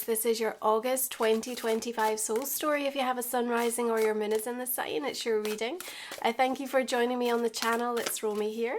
This is your August 2025 soul story. If you have a sun rising or your moon is in the sign, it's your reading. I thank you for joining me on the channel. It's Romy here.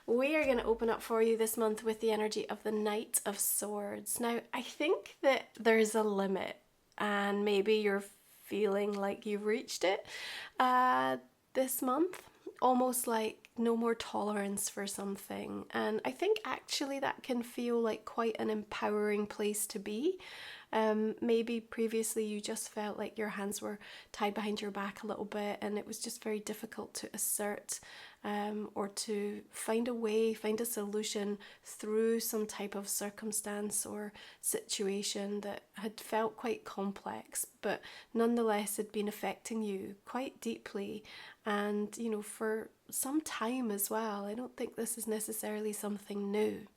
We are going to open up for you this month with the energy of the Knight of Swords. Now, I think that there's a limit, and maybe you're feeling like you've reached it this month. Almost like no more tolerance for something. And I think actually that can feel like quite an empowering place to be. Maybe previously you just felt like your hands were tied behind your back a little bit and it was just very difficult to assert or to find a way, find a solution through some type of circumstance or situation that had felt quite complex, but nonetheless had been affecting you quite deeply and, you know, for some time as well. I don't think this is necessarily something new.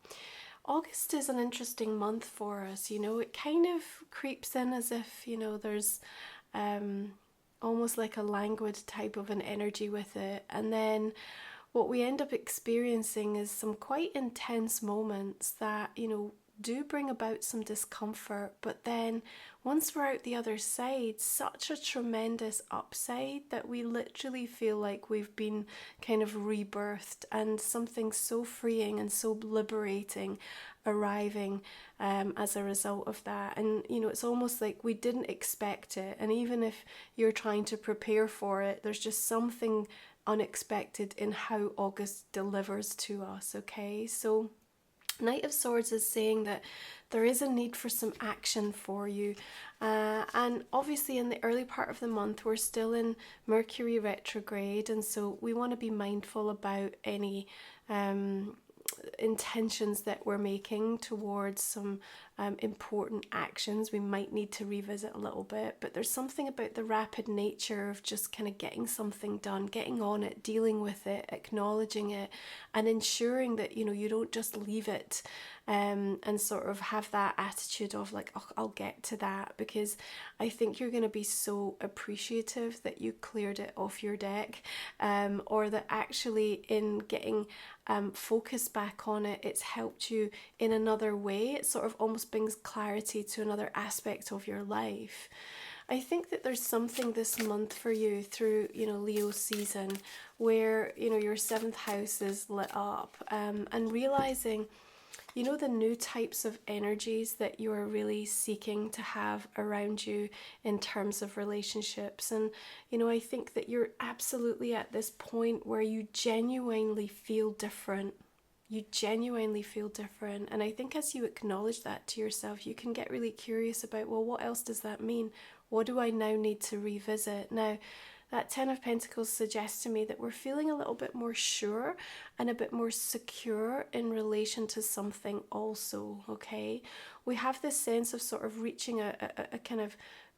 August is an interesting month for us, you know, it kind of creeps in as if, you know, there's almost like a languid type of an energy with it. And then what we end up experiencing is some quite intense moments that, you know, do bring about some discomfort, but then once we're out the other side, such a tremendous upside that we literally feel like we've been kind of rebirthed, and something so freeing and so liberating arriving as a result of that. And you know, it's almost like we didn't expect it, and even if you're trying to prepare for it, there's just something unexpected in how August delivers to us. Okay, so Knight of Swords is saying that there is a need for some action for you, and obviously in the early part of the month we're still in Mercury retrograde, and so we want to be mindful about any intentions that we're making towards some important actions. We might need to revisit a little bit, but there's something about the rapid nature of just kind of getting something done, getting on it, dealing with it, acknowledging it, and ensuring that, you know, you don't just leave it and sort of have that attitude of like, oh, I'll get to that, because I think you're going to be so appreciative that you cleared it off your deck, or that actually in getting focus back on it, it's helped you in another way. It sort of almost brings clarity to another aspect of your life. I think that there's something this month for you through, you know, Leo season, where, you know, your 7th house is lit up, and realizing, you know, the new types of energies that you are really seeking to have around you in terms of relationships. And, you know, I think that you're absolutely at this point where you genuinely feel different. You genuinely feel different. And I think as you acknowledge that to yourself, you can get really curious about, well, what else does that mean? What do I now need to revisit? Now, that 10 of Pentacles suggests to me that we're feeling a little bit more sure and a bit more secure in relation to something also, okay? We have this sense of sort of reaching a kind of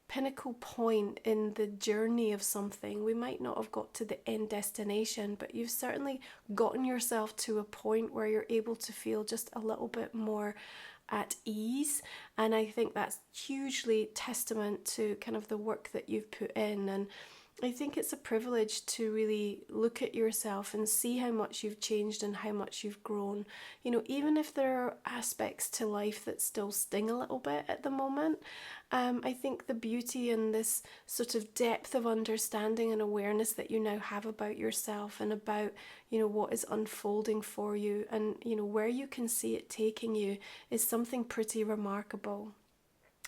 pinnacle point in the journey of something. We might not have got to the end destination, but you've certainly gotten yourself to a point where you're able to feel just a little bit more at ease, and I think that's hugely testament to kind of the work that you've put in. And I think it's a privilege to really look at yourself and see how much you've changed and how much you've grown. You know, even if there are aspects to life that still sting a little bit at the moment, I think the beauty in this sort of depth of understanding and awareness that you now have about yourself and about, you know, what is unfolding for you and, you know, where you can see it taking you is something pretty remarkable.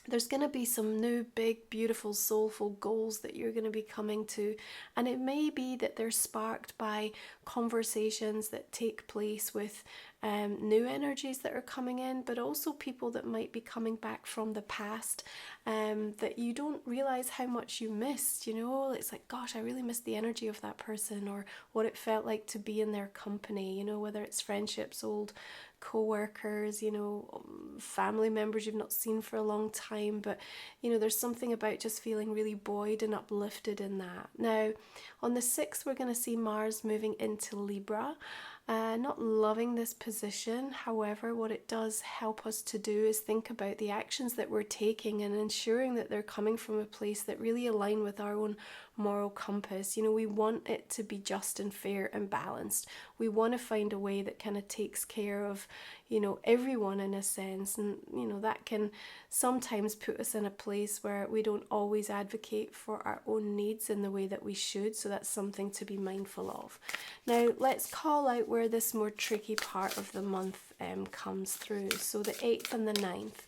There's going to be some new, big, beautiful, soulful goals that you're going to be coming to. And it may be that they're sparked by conversations that take place with new energies that are coming in, but also people that might be coming back from the past that you don't realize how much you missed. You know, it's like, gosh, I really missed the energy of that person, or what it felt like to be in their company, you know, whether it's friendships, old co-workers, you know, family members you've not seen for a long time, but you know, there's something about just feeling really buoyed and uplifted in that. Now, on the 6th, we're going to see Mars moving into Libra. Not loving this position. However, what it does help us to do is think about the actions that we're taking and ensuring that they're coming from a place that really align with our own moral compass. You know, we want it to be just and fair and balanced. We want to find a way that kind of takes care of, everyone in a sense. And, that can sometimes put us in a place where we don't always advocate for our own needs in the way that we should. So that's something to be mindful of. Now, let's call out where this more tricky part of the month comes through. So the 8th and the 9th.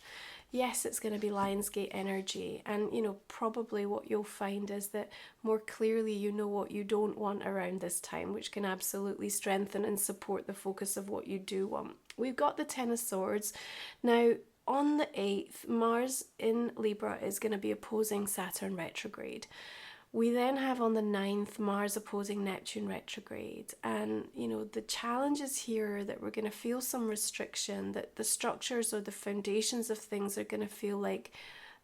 Yes, it's going to be Lionsgate energy, and probably what you'll find is that more clearly you know what you don't want around this time, which can absolutely strengthen and support the focus of what you do want. We've got the Ten of Swords. Now, on the 8th, Mars in Libra is going to be opposing Saturn retrograde. We then have on the 9th Mars opposing Neptune retrograde, and the challenges here that we're going to feel some restriction, that the structures or the foundations of things are going to feel like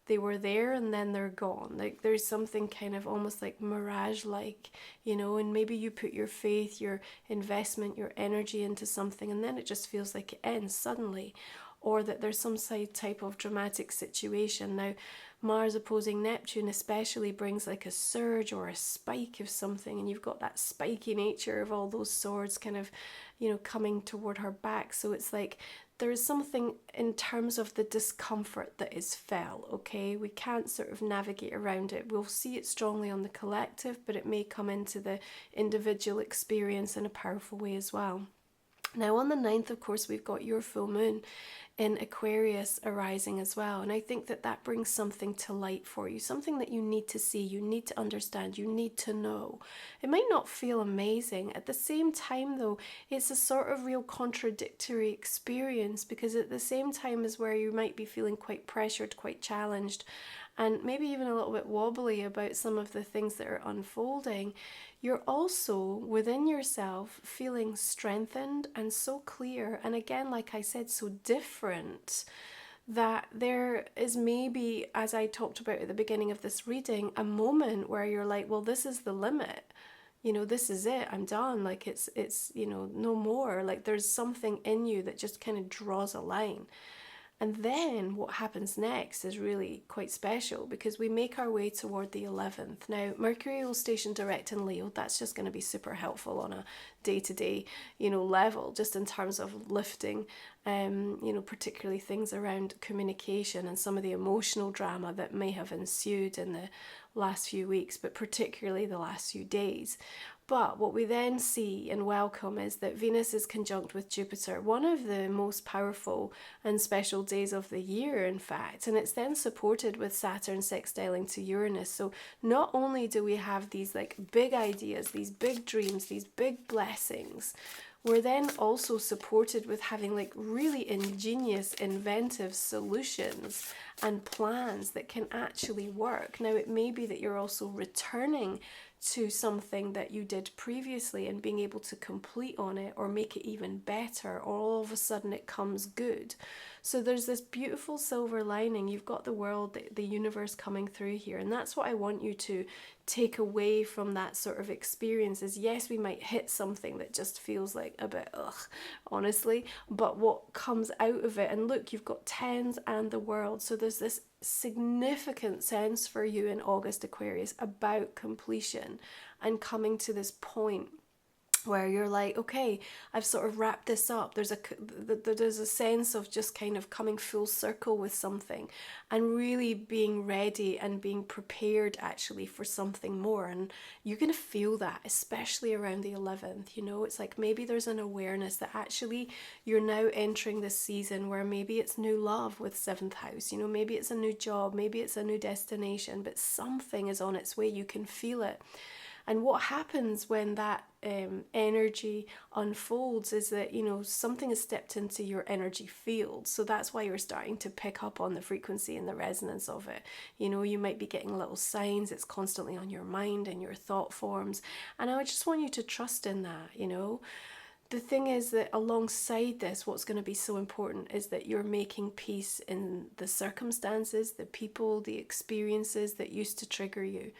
they were there and then they're gone. Like there's something kind of almost like mirage-like, and maybe you put your faith, your investment, your energy into something and then it just feels like it ends suddenly, or that there's some type of dramatic situation. Now, Mars opposing Neptune especially brings like a surge or a spike of something, and you've got that spiky nature of all those swords kind of, coming toward her back. So it's like there is something in terms of the discomfort that is felt, okay? We can't sort of navigate around it. We'll see it strongly on the collective, but it may come into the individual experience in a powerful way as well. Now on the 9th, of course, we've got your full moon in Aquarius arising as well. And I think that brings something to light for you, something that you need to see, you need to understand, you need to know. It might not feel amazing. At the same time, though, it's a sort of real contradictory experience, because at the same time as where you might be feeling quite pressured, quite challenged, and maybe even a little bit wobbly about some of the things that are unfolding, you're also within yourself feeling strengthened and so clear, and again, like I said, so different, that there is maybe, as I talked about at the beginning of this reading, a moment where you're like, well, this is the limit. This is it. I'm done. Like it's no more. Like there's something in you that just kind of draws a line. And then what happens next is really quite special, because we make our way toward the 11th. Now, Mercury will station direct in Leo. That's just going to be super helpful on a day-to-day, level, just in terms of lifting, particularly things around communication and some of the emotional drama that may have ensued in the last few weeks, but particularly the last few days. But what we then see and welcome is that Venus is conjunct with Jupiter, one of the most powerful and special days of the year, in fact, and it's then supported with Saturn sextiling to Uranus. So not only do we have these like big ideas, these big dreams, these big blessings, we're then also supported with having like really ingenious, inventive solutions and plans that can actually work. Now, it may be that you're also returning to something that you did previously and being able to complete on it or make it even better, or all of a sudden it comes good. So there's this beautiful silver lining. You've got the world, the universe coming through here, and that's what I want you to take away from that sort of experience. Is yes, we might hit something that just feels like a bit honestly, but what comes out of it, and look, you've got tens and the world, so there's this significant sense for you in August, Aquarius, about completion and coming to this point where you're like, okay, I've sort of wrapped this up. There's a sense of just kind of coming full circle with something and really being ready and being prepared actually for something more. And you're going to feel that, especially around the 11th. It's like maybe there's an awareness that actually you're now entering this season where maybe it's new love with 7th house, maybe it's a new job, maybe it's a new destination, but something is on its way. You can feel it. And what happens when that energy unfolds is that, something has stepped into your energy field. So that's why you're starting to pick up on the frequency and the resonance of it. You might be getting little signs. It's constantly on your mind and your thought forms. And I just want you to trust in that, The thing is that alongside this, what's going to be so important is that you're making peace in the circumstances, the people, the experiences that used to trigger you.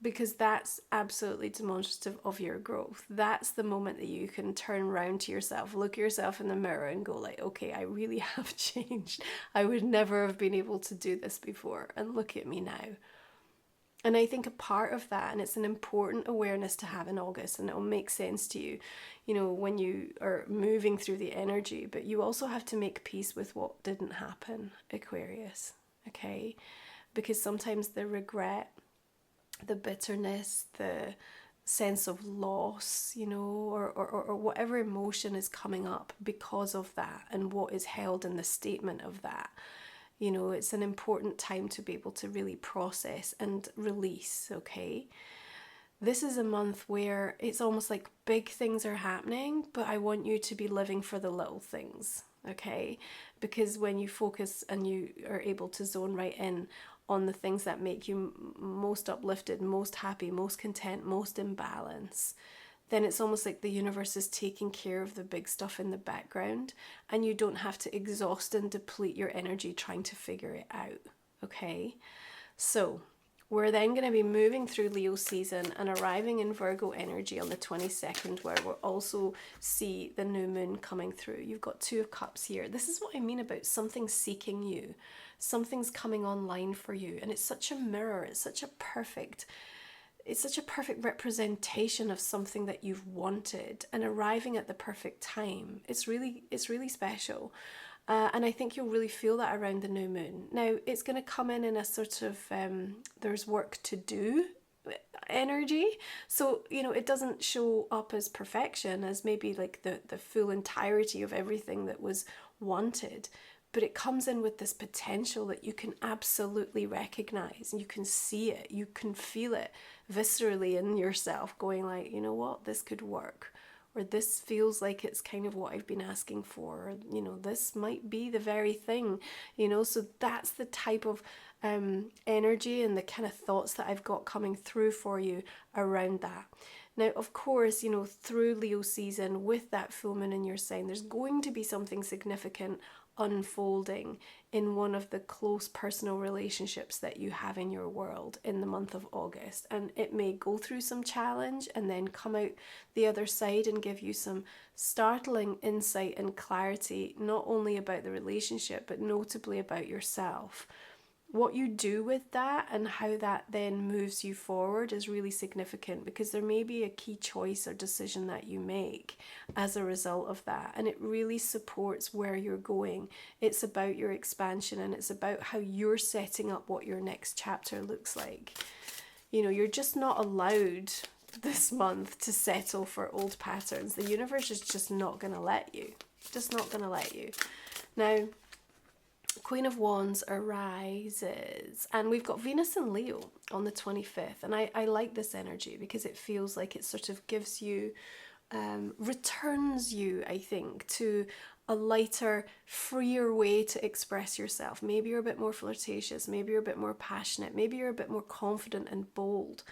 Because that's absolutely demonstrative of your growth. That's the moment that you can turn around to yourself, look yourself in the mirror and go like, okay, I really have changed. I would never have been able to do this before. And look at me now. And I think a part of that, and it's an important awareness to have in August, and it'll make sense to you, you know, when you are moving through the energy, but you also have to make peace with what didn't happen, Aquarius, okay? Because sometimes the regret, the bitterness, the sense of loss, you know, or whatever emotion is coming up because of that and what is held in the statement of that, you know, it's an important time to be able to really process and release, okay? This is a month where it's almost like big things are happening, but I want you to be living for the little things, okay? Because when you focus and you are able to zone right in on the things that make you most uplifted, most happy, most content, most in balance, then it's almost like the universe is taking care of the big stuff in the background, and you don't have to exhaust and deplete your energy trying to figure it out, okay? So we're then going to be moving through Leo season and arriving in Virgo energy on the 22nd, where we'll also see the new moon coming through. You've got Two of Cups here. This is what I mean about something seeking you. Something's coming online for you, and it's such a mirror. It's such a perfect representation of something that you've wanted and arriving at the perfect time. It's really special. And I think you'll really feel that around the new moon. Now, it's going to come in a sort of there's work to do energy. So, you know, it doesn't show up as perfection, as maybe like the full entirety of everything that was wanted. But it comes in with this potential that you can absolutely recognize, and you can see it, you can feel it viscerally in yourself, going like, you know what, this could work, or this feels like it's kind of what I've been asking for, or, you know, this might be the very thing, you know. So that's the type of energy and the kind of thoughts that I've got coming through for you around that. Now, of course, you know, through Leo season, with that full moon in your sign, there's going to be something significant unfolding in one of the close personal relationships that you have in your world in the month of August. And it may go through some challenge and then come out the other side and give you some startling insight and clarity, not only about the relationship, but notably about yourself. What you do with that and how that then moves you forward is really significant, because there may be a key choice or decision that you make as a result of that, and it really supports where you're going. It's about your expansion, and it's about how you're setting up what your next chapter looks like. You know, you're just not allowed this month to settle for old patterns. The universe is just not going to let you. Just not going to let you. Now, Queen of Wands arises, and we've got Venus in Leo on the 25th, and I like this energy because it feels like it sort of gives you, returns you, I think, to a lighter, freer way to express yourself. Maybe you're a bit more flirtatious, maybe you're a bit more passionate, maybe you're a bit more confident and bold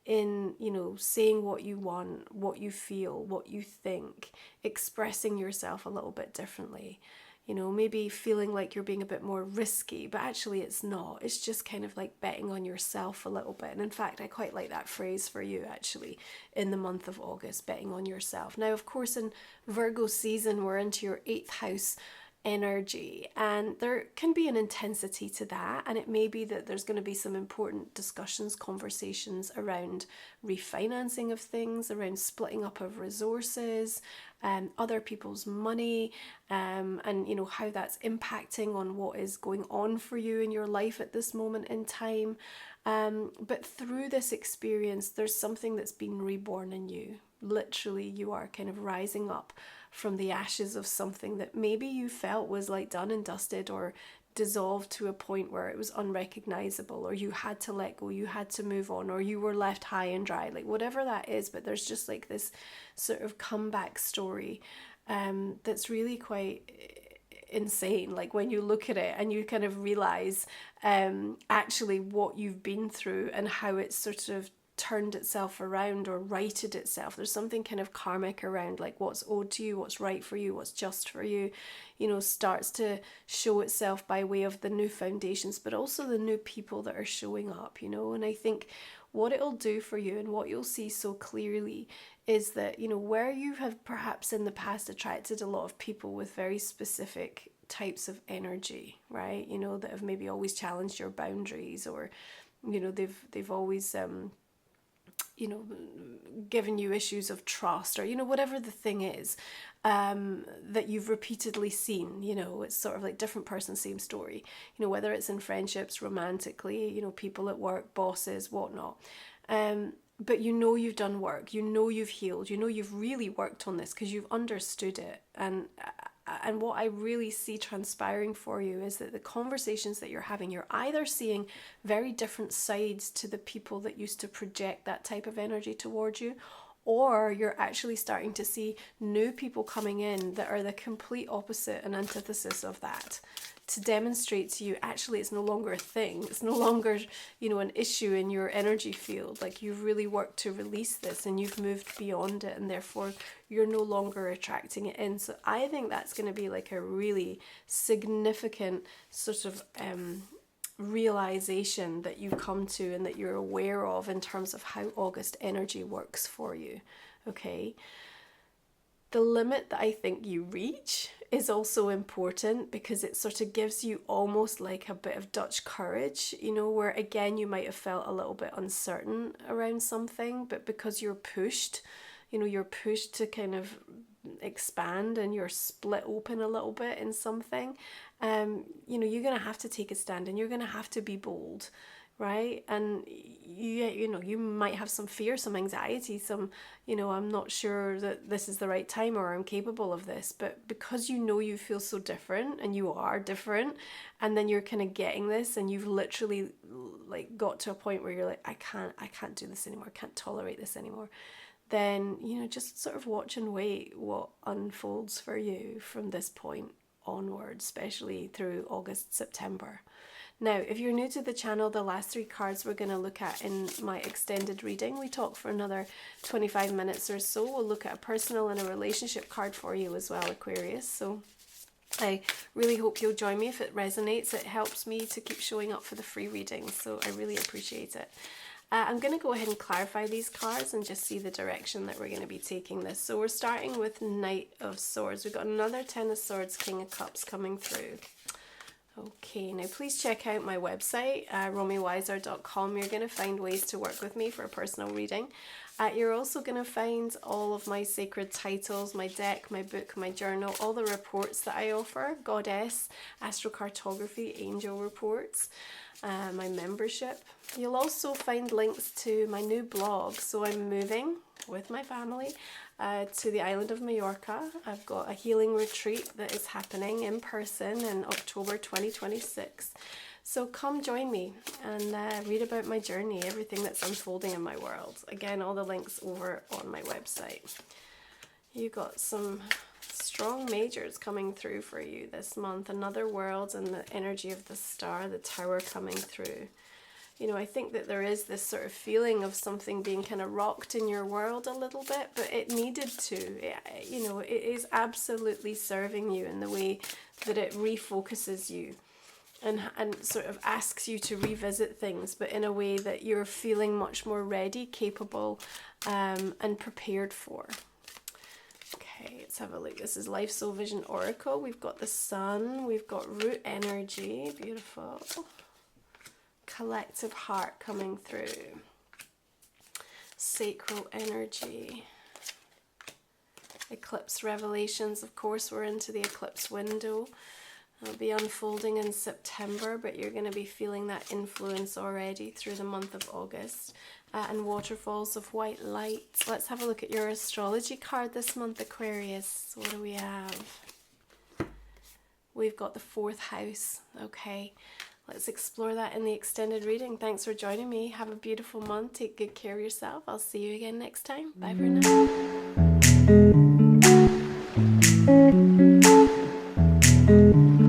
in, you know, saying what you want, what you feel, what you think, expressing yourself a little bit differently. You know, maybe feeling like you're being a bit more risky, but actually it's not. It's just kind of like betting on yourself a little bit. And in fact, I quite like that phrase for you actually in the month of August, betting on yourself. Now, of course, in Virgo season, we're into your 8th house energy, and there can be an intensity to that, and it may be that there's going to be some important discussions, conversations around refinancing of things, around splitting up of resources, other people's money, and you know how that's impacting on what is going on for you in your life at this moment in time. But through this experience, there's something that's been reborn in you. Literally, you are kind of rising up from the ashes of something that maybe you felt was like done and dusted, or dissolved to a point where it was unrecognizable, or you had to let go, you had to move on, or you were left high and dry, like whatever that is. But there's just like this sort of comeback story that's really quite insane, like when you look at it and you kind of realize actually what you've been through and how it's sort of turned itself around or righted itself. There's something kind of karmic around like what's owed to you, what's right for you, what's just for you, you know, starts to show itself by way of the new foundations, but also the new people that are showing up, you know. And I think what it'll do for you and what you'll see so clearly is that, you know, where you have perhaps in the past attracted a lot of people with very specific types of energy, right, you know, that have maybe always challenged your boundaries, or You know, they've always you know, given you issues of trust, or, you know, whatever the thing is that you've repeatedly seen. You know, it's sort of like different person, same story. You know, whether it's in friendships, romantically, you know, people at work, bosses, whatnot. But you know you've done work, you know you've healed, you know you've really worked on this because you've understood it. And what I really see transpiring for you is that the conversations that you're having, you're either seeing very different sides to the people that used to project that type of energy towards you, or you're actually starting to see new people coming in that are the complete opposite and antithesis of that, to demonstrate to you actually it's no longer a thing. It's no longer, you know, an issue in your energy field. Like, you've really worked to release this and you've moved beyond it, and therefore you're no longer attracting it in. So I think that's going to be like a really significant sort of realization that you've come to and that you're aware of in terms of how August energy works for you. Okay. The limit that I think you reach is also important, because it sort of gives you almost like a bit of Dutch courage, you know, where again you might have felt a little bit uncertain around something, but because you're pushed, you know, you're pushed to kind of expand and you're split open a little bit in something, you know, you're going to have to take a stand and you're going to have to be bold. Right? And you know, you might have some fear, some anxiety, some, you know, I'm not sure that this is the right time or I'm capable of this. But because you know you feel so different, and you are different, and then you're kind of getting this, and you've literally like got to a point where you're like, I can't do this anymore, I can't tolerate this anymore, then, you know, just sort of watch and wait what unfolds for you from this point onwards, especially through August, September. Now, if you're new to the channel, the last 3 cards we're going to look at in my extended reading, we talk for another 25 minutes or so. We'll look at a personal and a relationship card for you as well, Aquarius. So I really hope you'll join me if it resonates. It helps me to keep showing up for the free readings, so I really appreciate it. I'm going to go ahead and clarify these cards and just see the direction that we're going to be taking this. So we're starting with Knight of Swords. We've got another Ten of Swords, King of Cups coming through. Okay, now please check out my website, romywiser.com. You're going to find ways to work with me for a personal reading. You're also going to find all of my sacred titles, my deck, my book, my journal, all the reports that I offer, Goddess, astrocartography, angel reports, my membership. You'll also find links to my new blog. So I'm moving with my family to the island of Mallorca. I've got a healing retreat that is happening in person in October 2026. So come join me and read about my journey, everything that's unfolding in my world. Again, all the links over on my website. You got some strong majors coming through for you this month. Another world and the energy of the star, the tower coming through. You know, I think that there is this sort of feeling of something being kind of rocked in your world a little bit, but it needed to. You know, it is absolutely serving you in the way that it refocuses you and sort of asks you to revisit things, but in a way that you're feeling much more ready, capable, and prepared for. Okay, let's have a look. This is Life Soul Vision Oracle. We've got the Sun, we've got Root Energy, beautiful. Collective Heart coming through. Sacral Energy. Eclipse Revelations, of course, we're into the eclipse window. It'll be unfolding in September, but you're going to be feeling that influence already through the month of August. And Waterfalls of White Light. Let's have a look at your astrology card this month, Aquarius. What do we have? We've got the 4th house. Okay, let's explore that in the extended reading. Thanks for joining me. Have a beautiful month. Take good care of yourself. I'll see you again next time. Bye for now.